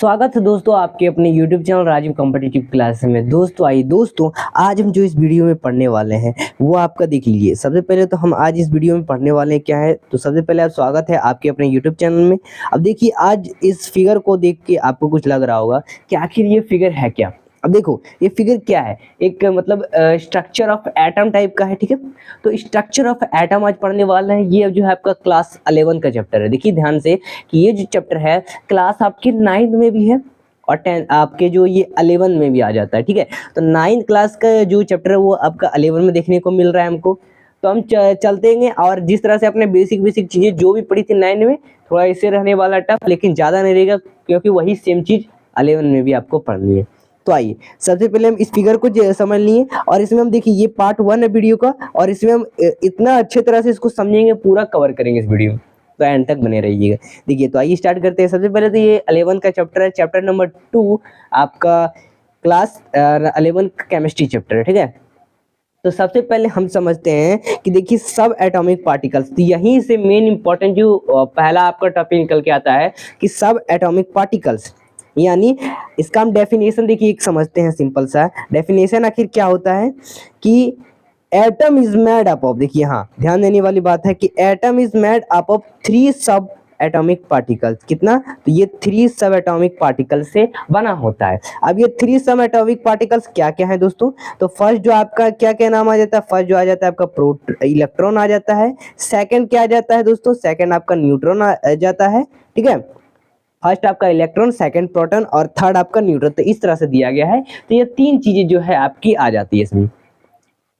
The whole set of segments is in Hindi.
स्वागत है दोस्तों आपके अपने YouTube channel Rajiv competitive class में। दोस्तों आइए दोस्तों, आज हम जो इस वीडियो में पढ़ने वाले हैं वो आपका देख लीजिए। सबसे पहले तो हम आज इस वीडियो में पढ़ने वाले हैं क्या है, तो सबसे पहले आप स्वागत है आपके अपने YouTube चैनल में। अब देखिए, आज इस फिगर को देख के आपको कुछ लग रहा होगा कि आखिर ये फिगर है क्या। अब देखो ये फिगर क्या है, एक मतलब स्ट्रक्चर ऑफ एटम टाइप का है, ठीक है। तो स्ट्रक्चर ऑफ एटम आज पढ़ने वाला है। ये जो है आपका क्लास 11 का चैप्टर है। देखिए ध्यान से कि ये जो चैप्टर है क्लास आपकी 9th में भी है और 10 आपके जो ये 11 में भी आ जाता है, ठीक है। तो 9th क्लास का जो चैप्टर है वो आपका 11 में देखने को मिल रहा है हमको। तो हम चलते हैं और जिस तरह से अपने बेसिक चीज़ें जो भी पढ़ी थी 9 में, थोड़ा इससे रहने वाला टफ, लेकिन ज़्यादा नहीं रहेगा क्योंकि वही सेम चीज़ 11 में भी आपको पढ़नी है। तो आइए सबसे पहले हम इस फिगर को समझ लिए और इसमें हम देखिए ये पार्ट 1 है वीडियो का, और इसमें हम इतना अच्छे तरह से इसको समझेंगे, पूरा कवर करेंगे इस वीडियो में, तो एंड तक बने रहिएगा। देखिए तो आइए स्टार्ट करते हैं। सबसे पहले तो ये 11 का चैप्टर है, चैप्टर नंबर 2 आपका क्लास 11 का केमिस्ट्री चैप्टर है, ठीक है। तो सबसे पहले हम समझते हैं कि देखिए सब एटॉमिक पार्टिकल्स, तो यहीं से मेन इंपॉर्टेंट जो पहला आपका टॉपिक निकल के आता है कि सब एटॉमिक पार्टिकल्स, यानी इसका हम डेफिनेशन देखिए एक समझते हैं। सिंपल सा डेफिनेशन आखिर क्या होता है कि atom is made up of, देखिए हाँ ध्यान देने वाली बात है कि atom is made up of 3 सब एटॉमिक पार्टिकल्स। कितना? तो ये 3 सब एटॉमिक पार्टिकल से बना होता है। अब ये 3 सब एटॉमिक पार्टिकल्स क्या क्या है दोस्तों? तो फर्स्ट जो आपका क्या क्या नाम आ जाता है? फर्स्ट जो आ जाता है आपका इलेक्ट्रॉन आ जाता है। सेकंड क्या आ जाता है दोस्तों? सेकंड आपका न्यूट्रॉन आ जाता है, ठीक है। फर्स्ट आपका इलेक्ट्रॉन, सेकंड प्रोटॉन और थर्ड आपका न्यूट्रॉन। तो इस तरह से दिया गया है। तो ये 3 चीजें जो है आपकी आ जाती है इसमें।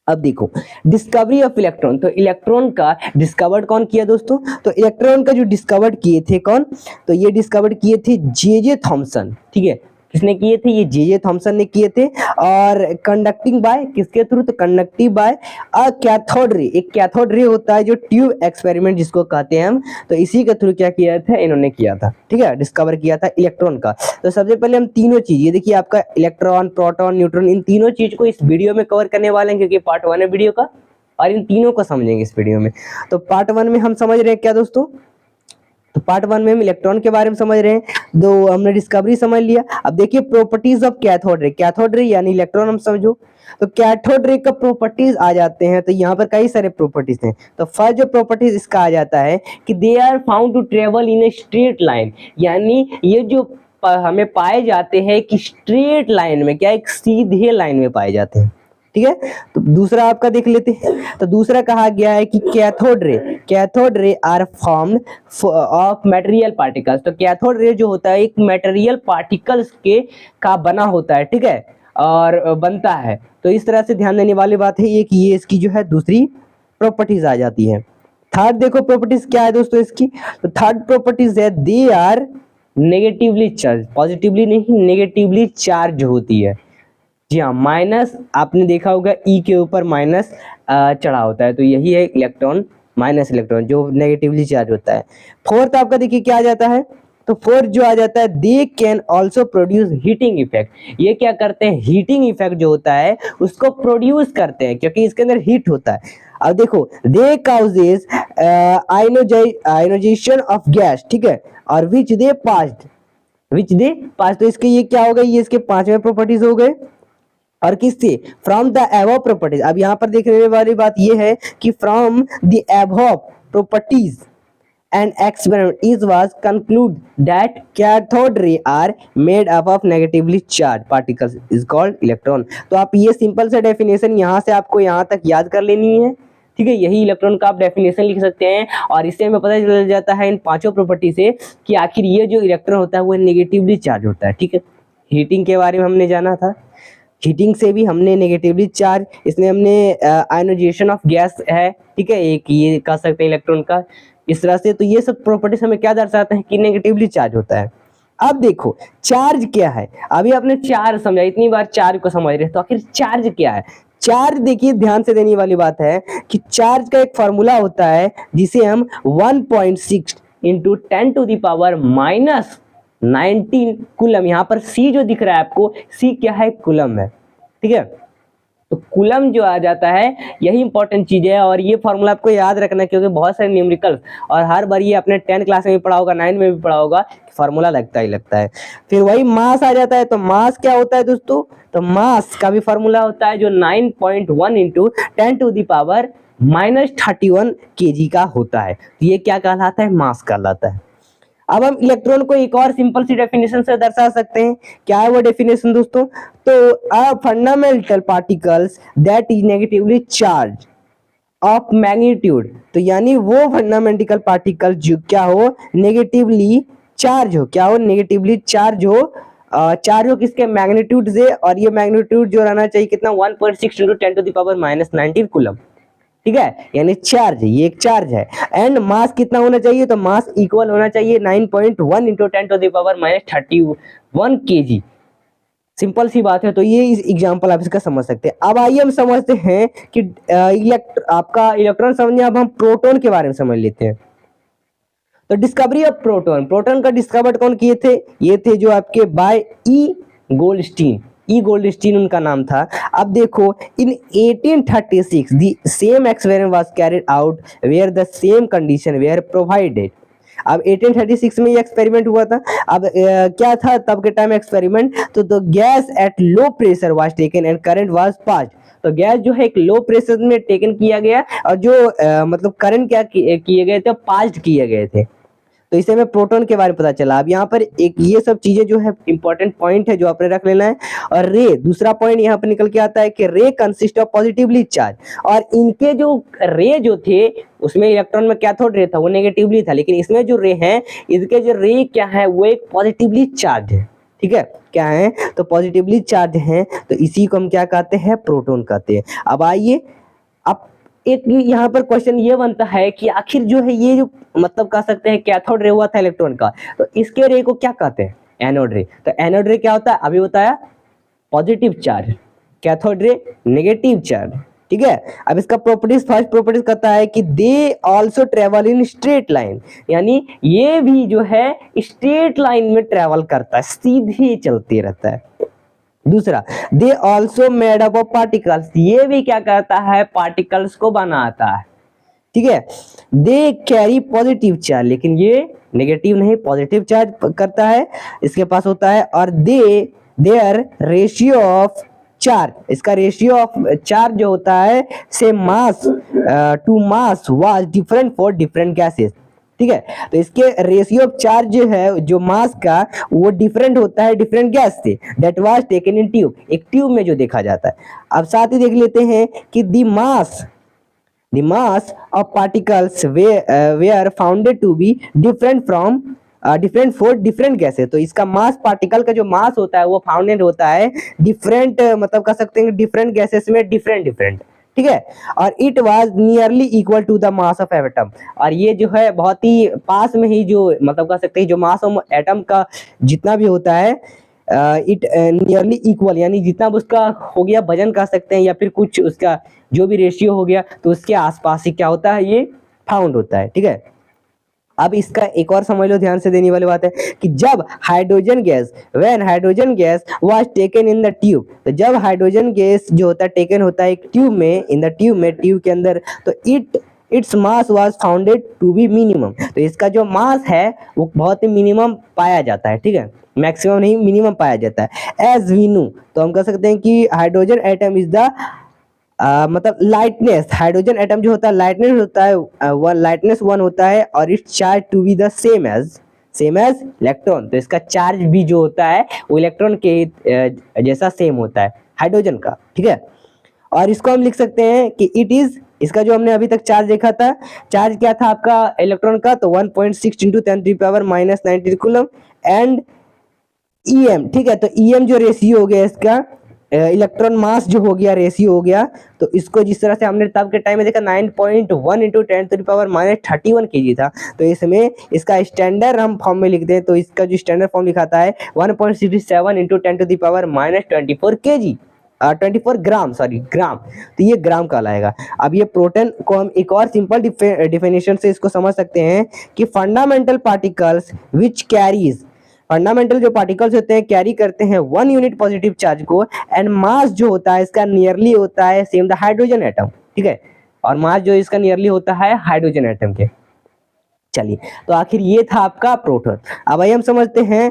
अब देखो डिस्कवरी ऑफ इलेक्ट्रॉन, तो इलेक्ट्रॉन का डिस्कवर्ड कौन किया दोस्तों? तो इलेक्ट्रॉन का जो डिस्कवर्ड किए थे कौन? तो ये डिस्कवर्ड किए थे जे थॉमसन, ठीक है। किसने किए थे? ये जे थॉमसन ने किए थे। और कंडक्टिंग बाय किसके थ्रू? तो conductive by a cathode ray. एक कैथोड रे होता है जो ट्यूब एक्सपेरिमेंट जिसको कहते हैं हम, तो इसी के थ्रू क्या किया था? इन्होंने किया था, ठीक है, डिस्कवर किया था इलेक्ट्रॉन का। तो सबसे पहले हम तीनों चीज, ये देखिए आपका इलेक्ट्रॉन, प्रोटॉन, न्यूट्रॉन, इन तीनों चीज को इस वीडियो में कवर करने वाले हैं क्योंकि पार्ट 1 है वीडियो का, और इन तीनों को समझेंगे इस वीडियो में। तो पार्ट 1 में हम समझ रहे हैं क्या दोस्तों? तो पार्ट 1 में हम इलेक्ट्रॉन के बारे में समझ रहे हैं, दो हमने डिस्कवरी समझ लिया। अब देखिए properties of cathode ray. Cathode ray यानी इलेक्ट्रॉन हम समझो, तो कैथोड रे का प्रॉपर्टीज आ जाते हैं। तो यहाँ पर कई सारे प्रॉपर्टीज हैं। तो फर्स्ट जो प्रॉपर्टीज इसका आ जाता है कि they are found to travel in a straight line, यानी ये जो हमें पाए जाते हैं कि स्ट्रेट लाइन में, क्या एक सीधे लाइन में पाए जाते हैं, ठीक है। तो दूसरा आपका देख लेते हैं। तो दूसरा कहा गया है कि cathode ray are formed of material particles. तो कैथोड रे जो होता है एक मटेरियल पार्टिकल्स के का बना होता है, ठीक है, और बनता है। तो इस तरह से ध्यान देने वाली बात है ये कि ये इसकी जो है दूसरी प्रॉपर्टीज आ जाती है। थर्ड देखो प्रॉपर्टीज क्या है दोस्तों इसकी? तो थर्ड प्रॉपर्टीज है they are negatively charge, positively नहीं नेगेटिवली चार्ज होती है। जी हाँ, माइनस आपने देखा होगा ई के ऊपर माइनस चढ़ा होता है, तो यही है इलेक्ट्रॉन, माइनस इलेक्ट्रॉन जो नेगेटिवली चार्ज होता है। फोर्थ आपका देखिए क्या आ जाता है? तो फोर्थ जो आ जाता है they can also produce heating effect. ये क्या करते हैं? हीटिंग इफेक्ट जो होता है उसको प्रोड्यूस करते हैं क्योंकि इसके अंदर हीट होता है। अब देखो दे काउजेस आयोनाइजेशन ऑफ गैस, ठीक है, और विच दे पास, तो इसके ये क्या हो गए? ये इसके 5वें प्रॉपर्टीज हो गए। और किससे? From the above properties. अब यहाँ पर देखने वाली बात ये है कि from the above properties and experiment is was conclude that cathode ray are made up of negatively charge particles is called electron. तो आप ये सिंपल सा डेफिनेशन यहाँ से आपको यहाँ तक याद कर लेनी है, ठीक है। यही इलेक्ट्रॉन का आप डेफिनेशन लिख सकते हैं और इससे हमें पता चल जाता है इन 5 प्रॉपर्टी से कि आखिर ये जो इलेक्ट्रॉन होता है वो नेगेटिवली चार्ज होता है, ठीक है। हीटिंग के बारे में हमने जाना था, हीटिंग से भी हमने नेगेटिवली चार्ज, इसमें हमने आयोनाइजेशन ऑफ गैस है, ठीक है, एक ये कह सकते हैं इलेक्ट्रॉन का इस तरह से। तो ये सब प्रॉपर्टीज हमें क्या दर्शाते हैं कि नेगेटिवली चार्ज होता है। अब देखो चार्ज क्या है? अभी आपने चार्ज समझा, इतनी बार चार्ज को समझ रहे हैं, तो आखिर चार्ज क्या है? चार्ज देखिए ध्यान से देने वाली बात है कि चार्ज का एक फॉर्मूला होता है जिसे हम 1.6 into 10 to the power minus 19 coulomb, यहाँ पर सी जो दिख रहा है आपको, सी क्या है? कूलम है, ठीक है। तो कूलम जो आ जाता है, यही इंपॉर्टेंट चीज है। और ये फॉर्मूला आपको याद रखना है, क्योंकि बहुत सारे न्यूमेरिकल और हर बार ये अपने 10 क्लास में भी पढ़ा होगा, 9 में भी पढ़ा होगा, फॉर्मूला लगता ही लगता है। फिर वही मास आ जाता है। तो मास क्या होता है दोस्तों? तो मास का भी फॉर्मूला होता है जो 9.1 इंटू 10⁻31 kg का होता है। तो ये क्या कहलाता है? मास कहलाता है। अब हम इलेक्ट्रॉन को एक और सिंपल सी डेफिनेशन से दर्शा सकते हैं। क्या है वो डेफिनेशन दोस्तों? तो a fundamental particles that is negatively charge of magnitude, तो यानी वो फंडामेंटल पार्टिकल जो क्या हो? नेगेटिवली चार्ज हो। क्या हो? नेगेटिवली चार्ज हो। चार्ज हो किसके? मैग्नीट्यूड से। और ये मैग्नीट्यूड जो रहना चाहिए कितना? 1.6 इंटू 10⁻⁻19 कूलम। ठीक है, यानी चार्ज, ये एक चार्ज है। एंड मास कितना होना चाहिए? तो मास इक्वल होना चाहिए 9.1 इंटू 10⁻31 kg। सिंपल सी बात है। तो ये एग्जांपल आप इसका समझ सकते हैं। अब आइए हम समझते हैं कि आपका इलेक्ट्रॉन समझिए, अब हम प्रोटॉन के बारे में समझ लेते हैं। तो डिस्कवरी ऑफ प्रोटॉन, प्रोटॉन का डिस्कवर कौन किए थे? ये थे जो आपके by E Goldstein. E Goldstein उनका नाम था। अब देखो, in 1836 the same experiment was carried out where the same condition were provided. अब 1836 में ये एक्सपेरिमेंट हुआ था। अब क्या था तब के टाइम एक्सपेरिमेंट? तो gas at low pressure was taken and current was passed. तो गैस जो है एक लो प्रेशर में टेकन किया गया, और जो मतलब करंट क्या किए गए थे? पास्ड किए गए थे। तो इसे में प्रोटॉन के बारे में पता चला। अब यहाँ पर एक ये सब चीजें जो है इंपॉर्टेंट पॉइंट है जो आपने रख लेना है। और रे, दूसरा पॉइंट यहाँ पर निकल के आता है कि रे कंसिस्ट ऑफ पॉजिटिवली चार्ज। और इनके जो रे जो थे उसमें इलेक्ट्रॉन में कैथोड रे था, वो नेगेटिवली था। लेकिन इसमें जो रे हैं, इसके जो रे क्या है? वो एक पॉजिटिवली चार्ज है। ठीक है, क्या है? तो पॉजिटिवली चार्ज है। तो इसी को हम क्या कहते हैं? प्रोटॉन कहते हैं। अब आइए, अब एक यहाँ पर क्वेश्चन ये बनता है कि आखिर जो है ये जो मतलब कह सकते हैं कैथोड रे हुआ था इलेक्ट्रॉन का, तो इसके रे को क्या कहते हैं? एनोड रे। तो एनोड रे क्या होता है? अभी बताया, positive charge. Cathode ray negative charge. ठीक है, अब इसका प्रॉपर्टीज, फर्स्ट प्रॉपर्टीज कहता है कि they also travel in straight line, यानी ये भी जो है स्ट्रेट लाइन में ट्रेवल करता है, सीधे चलते रहता है। दूसरा, they also made up of particles, ये भी क्या करता है? पार्टिकल्स को बनाता है। ठीक है, दे कैरी पॉजिटिव चार्ज, लेकिन ये नेगेटिव नहीं, पॉजिटिव चार्ज करता है, इसके पास होता है। और देयर रेशियो ऑफ चार्ज, इसका रेशियो ऑफ चार्ज जो होता है से mass to mass was different for different gases. ठीक है, तो इसके रेशियो ऑफ चार्ज जो है, जो मास का, वो डिफरेंट होता है डिफरेंट गैस से। That was taken in tube, एक ट्यूब में जो देखा जाता है। अब साथ ही देख लेते हैं कि the mass of particles were founded to be different from different for different gases. तो इसका मास, पार्टिकल का जो मास होता है वो फाउंडेड होता है डिफरेंट, मतलब कह सकते हैं डिफरेंट गैसेस में डिफरेंट। ठीक है, और it was nearly equal to the mass of atom. और ये जो है बहुत ही पास में ही जो मतलब कह सकते हैं जो मास ऑफ एटम का जितना भी होता है, इट नियरली इक्वल, यानी जितना भी उसका हो गया वजन कह सकते हैं, या फिर कुछ उसका जो भी रेशियो हो गया, तो उसके आसपास ही क्या होता है? ये फाउंड होता है। ठीक है, अब इसका एक और समझ लो, ध्यान से देने वाली बात है कि जब hydrogen gas, when hydrogen gas was taken in the tube, तो जब हाइड्रोजन गैस जो होता है टेकन होता है एक ट्यूब में, इन द ट्यूब के अंदर, तो its mass was founded to be minimum. तो इसका जो मास है वो बहुत ही मिनिमम पाया जाता है। ठीक है, मैक्सिमम नहीं, मिनिमम पाया जाता है। एज वी नो, तो हम कह सकते हैं कि हाइड्रोजन एटम इज द मतलब लाइटनेस, हाइड्रोजन एटम जो होता है लाइटनेस होता है, लाइटनेस 1 होता है, और its charge to be the same as electron. तो इसका चार्ज भी जो होता है वो इलेक्ट्रॉन के जैसा सेम होता है हाइड्रोजन का। ठीक है, और इसको हम लिख सकते हैं कि इट इज, इसका जो हमने अभी तक चार्ज देखा था, चार्ज क्या था आपका इलेक्ट्रॉन का? तो 1.6 इंटू 10⁻⁻19 कूलम। एंड ईएम, ठीक है, तो ईएम जो रेशियो हो गया इसका, इलेक्ट्रॉन मास जो हो गया, रेशियो हो गया, तो इसको जिस तरह से हमने तब के टाइम में देखा 9.1 इंटू 10⁻⁻31 kg था, तो इसमें इसका स्टैंडर्ड हम फॉर्म में लिखते हैं। तो इसका जो स्टैंडर्ड फॉर्म लिखाता है 1.67 इंटू 10⁻⁻24 kg, 24 ग्राम, सॉरी ग्राम, तो ये ग्राम कहलाएगा। अब ये प्रोटॉन को हम एक और सिंपल डिफिनेशन से इसको समझ सकते हैं कि fundamental particles which carries fundamental जो पार्टिकल्स होते हैं कैरी करते हैं 1 यूनिट पॉजिटिव चार्ज को, एंड मास जो होता है इसका नियरली होता है सेम द हाइड्रोजन एटम, ठीक है, और मास जो इसका नियरली होता है हाइड्रोजन एटम के। चलिए, तो आखिर ये था आपका प्रोटॉन। अब आइए हम समझते हैं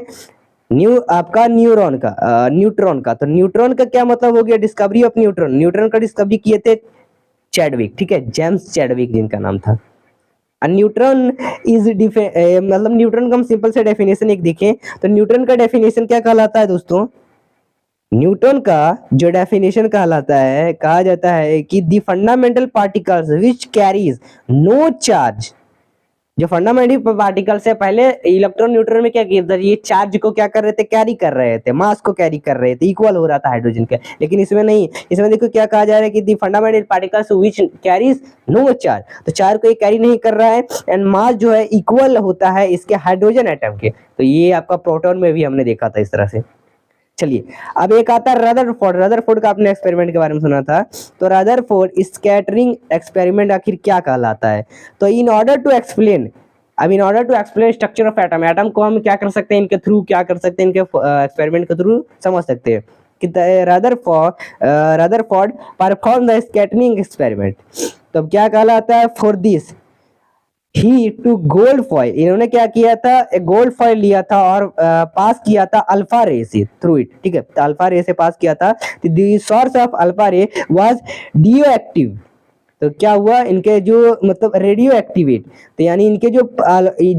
आपका न्यूट्रॉन का। तो न्यूट्रॉन का क्या मतलब हो गया, डिस्कवरी ऑफ न्यूट्रॉन। न्यूट्रॉन का डिस्कवरी किए थे चैडविक, ठीक है, जेम्स चैडविक जिनका नाम था। न्यूट्रॉन इज मतलब न्यूट्रॉन का हम सिंपल से डेफिनेशन एक देखें तो न्यूट्रॉन का डेफिनेशन क्या कहलाता है दोस्तों, न्यूटन का जो डेफिनेशन कहलाता है, कहा जाता है कि the fundamental particles which carries no charge. जो फंडामेंटल पार्टिकल्स है, पहले इलेक्ट्रॉन न्यूट्रॉन में क्या किया था, ये चार्ज को क्या कर रहे थे, कैरी कर रहे थे, मास को कैरी कर रहे थे, इक्वल हो रहा था हाइड्रोजन के। लेकिन इसमें नहीं, इसमें देखो क्या कहा जा रहा है कि the fundamental particles which carries no charge, तो चार्ज को ये कैरी नहीं कर रहा है, एंड मास जो है इक्वल होता है इसके हाइड्रोजन एटम के। तो ये आपका प्रोटॉन में भी हमने देखा था इस तरह से। चलिए, अब एक आता है रदरफोर्ड का आपने एक्सपेरिमेंट के बारे में सुना था। तो रदरफोर्ड स्कैटरिंग एक्सपेरिमेंट आखिर क्या कहलाता है, तो in order to explain structure of atom को हम क्या कर सकते हैं, इनके थ्रू क्या कर सकते हैं, इनके एक्सपेरिमेंट के थ्रू समझ सकते हैं कि Rutherford perform the scattering experiment. तो क्या कहलाता है, for this he to gold foil, इन्होंने क्या किया था, एक गोल्ड फॉइल लिया था और पास किया था अल्फा रे से थ्रू इट, ठीक है, तो अल्फा रे से पास किया था। The source of alpha ray was radioactive. तो क्या हुआ, इनके जो मतलब रेडियो एक्टिवेट, तो यानी इनके जो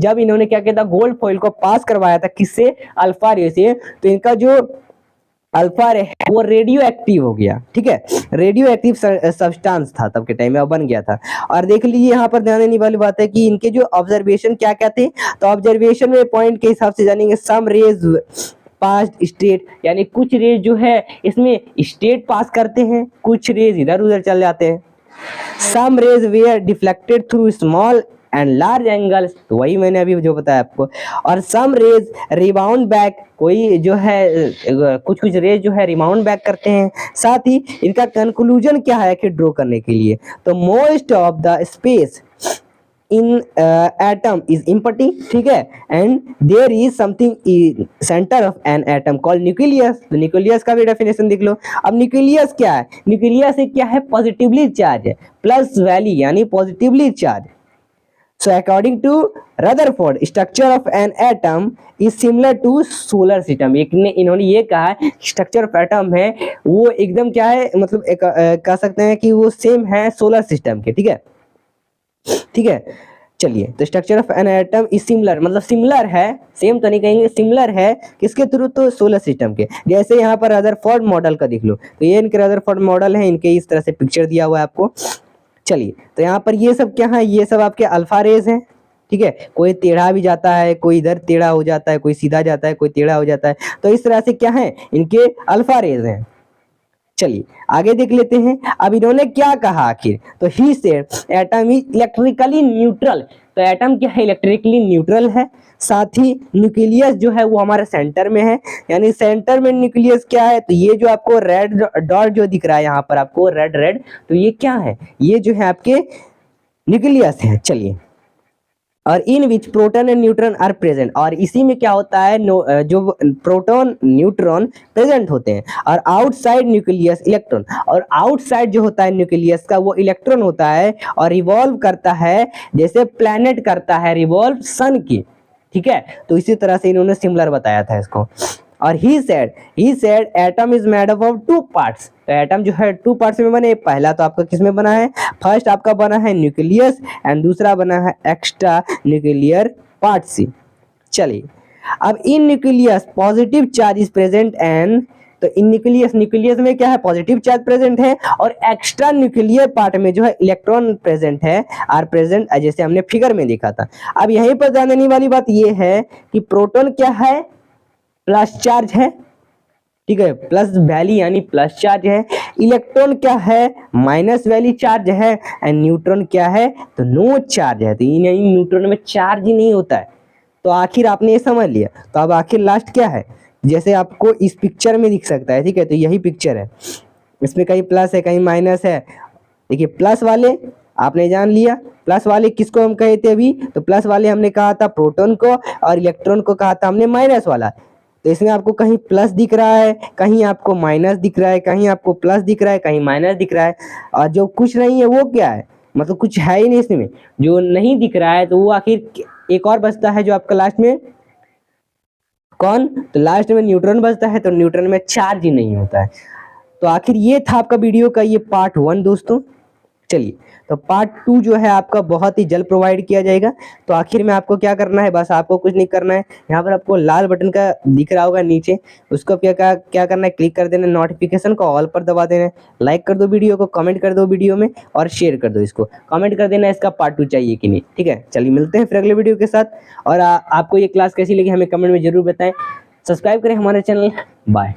जब इन्होंने क्या किया था, गोल्ड फॉइल को पास करवाया था किससे, अल्फा रे से, तो इनका जो अल्फा रे वो रेडियो एक्टिव हो गया, ठीक है, रेडियो एक्टिव सब्सटेंस था तब के टाइम में, अब बन गया था। और देख लीजिए यहाँ पर ध्यान देने वाली बात है कि इनके जो ऑब्जर्वेशन क्या क्या थे, तो ऑब्जर्वेशन में पॉइंट के हिसाब से जानेंगे, सम रेज पास स्टेट, यानी कुछ रेज जो है इसमें स्टेट पास करते हैं, कुछ रेज इधर उधर चल जाते हैं। Some rays were deflected through small and large angles, तो वही मैंने अभी जो बताया आपको। और सम रेज रिबाउंड बैक, कोई जो है कुछ रेज जो है रिबाउंड बैक करते हैं। साथ ही इनका कंक्लूजन क्या है कि ड्रॉ करने के लिए, तो most of the space in atom is empty, ठीक है, and there is something in centre of an atom called nucleus. तो न्यूक्लियस का भी डेफिनेशन देख लो। अब न्यूक्लियस क्या है, न्यूक्लियस एक क्या है, पॉजिटिवली चार्ज है, प्लस वैली यानी positively charge. So according to Rutherford, structure of an atom is similar to solar system। इन्होंने ये कहा है स्ट्रक्चर ऑफ एटम है वो एकदम क्या है, मतलब कह सकते हैं कि वो सेम है सोलर सिस्टम के, ठीक है, ठीक है। चलिए, तो structure of an atom is similar, मतलब सिमिलर है, सेम तो नहीं कहेंगे, सिमिलर है किसके थ्रू, तो सोलर सिस्टम के। जैसे यहाँ पर रदरफोर्ड मॉडल का देख लो, तो ये इनके रदरफोर्ड मॉडल है, इनके इस तरह से पिक्चर दिया हुआ है आपको। चलिए, तो यहाँ पर ये सब क्या है, ये सब आपके अल्फा रेज हैं, ठीक है, कोई टेढ़ा भी जाता है, कोई इधर टेढ़ा हो जाता है, कोई सीधा जाता है, कोई टेढ़ा हो जाता है, तो इस तरह से क्या है, इनके अल्फा रेज हैं। चलिए आगे देख लेते हैं। अब इन्होंने क्या कहा आखिर, तो he said atom is electrically neutral. तो एटम क्या है, इलेक्ट्रिकली न्यूट्रल है। साथ ही न्यूक्लियस जो है वो हमारे सेंटर में है, यानी सेंटर में न्यूक्लियस क्या है, तो ये जो आपको रेड डॉट जो दिख रहा है यहाँ पर आपको रेड, तो ये क्या है, ये जो है आपके न्यूक्लियस है। चलिए, और in which proton and neutron are present, और इसी में क्या होता है, जो प्रोटॉन न्यूट्रॉन प्रेजेंट होते हैं, और आउटसाइड न्यूक्लियस इलेक्ट्रॉन, और आउटसाइड जो होता है न्यूक्लियस का वो इलेक्ट्रॉन होता है, और रिवॉल्व करता है जैसे प्लैनेट करता है रिवॉल्व सन की, ठीक है। तो इसी तरह से इन्होंने सिमिलर बताया था इसको। और he said atom is made up of 2 parts. तो एटम जो है 2 पार्ट्स में बने, पहला तो आपका किस में बना है, फर्स्ट आपका बना है न्यूक्लियस, एंड दूसरा बना है एक्स्ट्रा न्यूक्लियर पार्ट सी। चलिए, अब in nucleus positive charge is present and, तो इन न्यूक्लियस में क्या है, पॉजिटिव चार्ज प्रेजेंट है, और एक्स्ट्रा न्यूक्लियर पार्ट में जो है इलेक्ट्रॉन प्रेजेंट है, आर प्रेजेंट, जैसे हमने फिगर में देखा था। अब यहीं पर ध्यान देने वाली बात ये है कि प्रोटॉन क्या है, प्लस चार्ज है, ठीक है, प्लस वैली यानी प्लस चार्ज है। इलेक्ट्रॉन क्या है, माइनस वैली चार्ज है, एंड न्यूट्रॉन क्या है, तो नो चार्ज है। तो न्यूट्रॉन में चार्ज ही नहीं होता है। तो आखिर आपने ये समझ लिया, तो अब आखिर लास्ट क्या है, जैसे आपको इस पिक्चर में दिख सकता है, ठीक है, तो यही पिक्चर है, इसमें कहीं प्लस है कहीं माइनस है। देखिए, प्लस वाले आपने जान लिया। प्लस वाले किसको हम कहे थे अभी, तो प्लस वाले हमने कहा था प्रोटॉन को, और इलेक्ट्रॉन को कहा था हमने माइनस वाला। तो इसमें आपको कहीं प्लस दिख रहा है, कहीं आपको माइनस दिख रहा है, कहीं आपको प्लस दिख रहा है, कहीं माइनस दिख रहा है, और जो कुछ नहीं है वो क्या है, मतलब कुछ है ही नहीं इसमें, जो नहीं दिख रहा है। तो वो आखिर एक और बचता है जो आपका लास्ट में कौन, तो लास्ट में न्यूट्रॉन बचता है। तो न्यूट्रॉन में चार्ज ही नहीं होता है। तो आखिर ये था आपका वीडियो का ये पार्ट 1 दोस्तों। चलिए, तो पार्ट 2 जो है आपका बहुत ही जल्द प्रोवाइड किया जाएगा। तो आखिर में आपको क्या करना है, बस आपको कुछ नहीं करना है, यहाँ पर आपको लाल बटन का दिख रहा होगा नीचे, उसको क्या करना है, क्लिक कर देना, नोटिफिकेशन को ऑल पर दबा देना है, लाइक कर दो वीडियो को, कमेंट कर दो वीडियो में, और शेयर कर दो इसको, कमेंट कर देना इसका पार्ट 2 चाहिए कि नहीं। ठीक है, चलिए मिलते हैं फिर अगले वीडियो के साथ। और आपको ये क्लास कैसी लगी हमें कमेंट में जरूर बताएं। सब्सक्राइब करें हमारे चैनल। बाय।